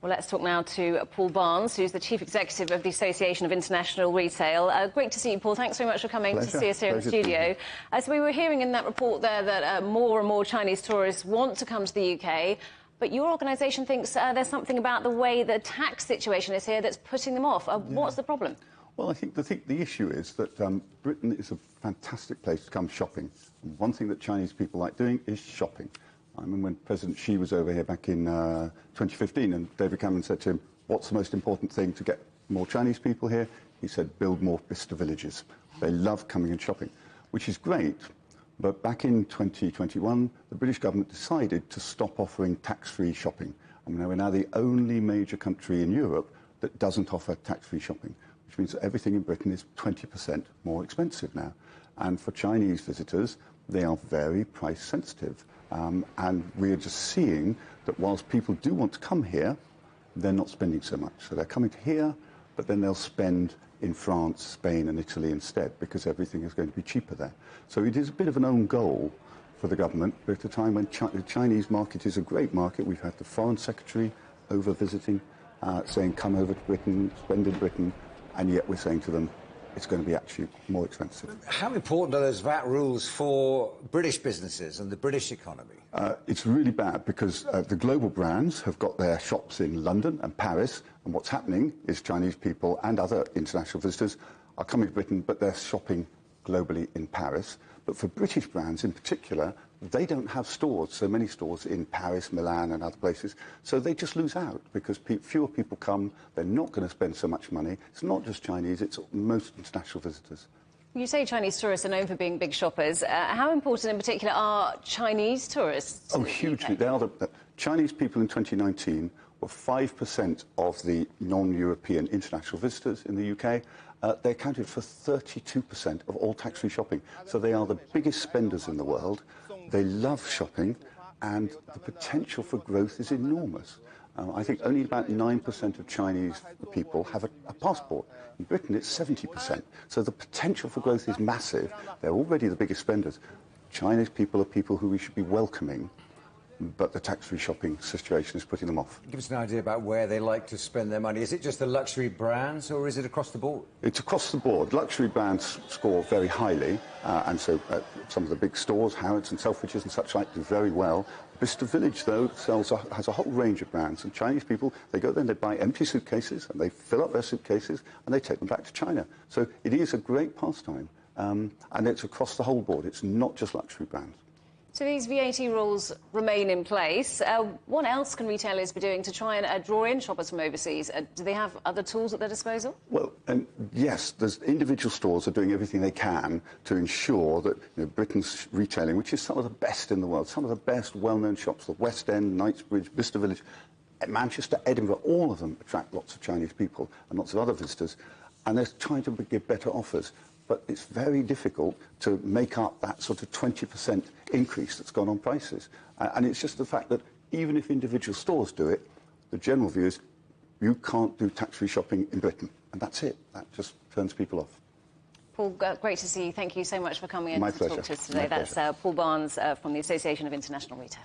Well, let's talk now to Paul Barnes, who's the Chief Executive of the Association of International Retail. Great to see you, Paul. Thanks very much for coming to see us here in the studio. As we were hearing in that report there that more and more Chinese tourists want to come to the UK, but your organisation thinks there's something about the way the tax situation is here that's putting them off. What's the problem? Well, I think the issue is that Britain is a fantastic place to come shopping. And one thing that Chinese people like doing is shopping. I remember when President Xi was over here back in 2015 and David Cameron said to him, what's the most important thing to get more Chinese people here? He said, build more Bicester villages. They love coming and shopping, which is great. But back in 2021, the British government decided to stop offering tax-free shopping. And we're now the only major country in Europe that doesn't offer tax-free shopping, which means that everything in Britain is 20% more expensive now. And for Chinese visitors, they are very price sensitive. And we're just seeing that whilst people do want to come here, they're not spending so much. So they're coming to here, but then they'll spend in France, Spain and Italy instead, because everything is going to be cheaper there. So it is a bit of an own goal for the government, but at a time when the Chinese market is a great market. We've had the Foreign Secretary over visiting, saying, come over to Britain, spend in Britain, and yet we're saying to them, it's going to be actually more expensive. How important are those VAT rules for British businesses and the British economy? It's really bad because the global brands have got their shops in London and Paris, and what's happening is Chinese people and other international visitors are coming to Britain, but they're shopping globally in Paris. But for British brands in particular, they don't have stores, so many stores in Paris, Milan and other places, so they just lose out because fewer people come, they're not going to spend so much money. It's not just Chinese, it's most international visitors. You say Chinese tourists are known for being big shoppers. How important in particular are Chinese tourists? Oh, hugely. They are the Chinese people in 2019 were 5% of the non-European international visitors in the UK. They accounted for 32% of all tax-free shopping. So they are the biggest spenders in the world. They love shopping, and the potential for growth is enormous. I think only about 9% of Chinese people have a passport. In Britain, it's 70%. So the potential for growth is massive. They're already the biggest spenders. Chinese people are people who we should be welcoming, but the tax-free shopping situation is putting them off. Give us an idea about where they like to spend their money. Is it just the luxury brands, or is it across the board? It's across the board. Luxury brands score very highly, and so some of the big stores, Harrods and Selfridges and such like, do very well. Bicester Village, though, has a whole range of brands, and Chinese people, they go there and they buy empty suitcases, and they fill up their suitcases, and they take them back to China. So it is a great pastime, and it's across the whole board. It's not just luxury brands. So these VAT rules remain in place. What else can retailers be doing to try and draw in shoppers from overseas? Do they have other tools at their disposal? Well, yes, there's individual stores are doing everything they can to ensure that Britain's retailing, which is some of the best in the world, some of the best well-known shops, the West End, Knightsbridge, Bicester Village, Manchester, Edinburgh, all of them attract lots of Chinese people and lots of other visitors, and they're trying to give better offers. But it's very difficult to make up that sort of 20% increase that's gone on prices. And it's just the fact that even if individual stores do it, the general view is you can't do tax-free shopping in Britain. And that's it. That just turns people off. Paul, great to see you. Thank you so much for coming in My to pleasure. talk to us today. That's Paul Barnes from the Association of International Retail.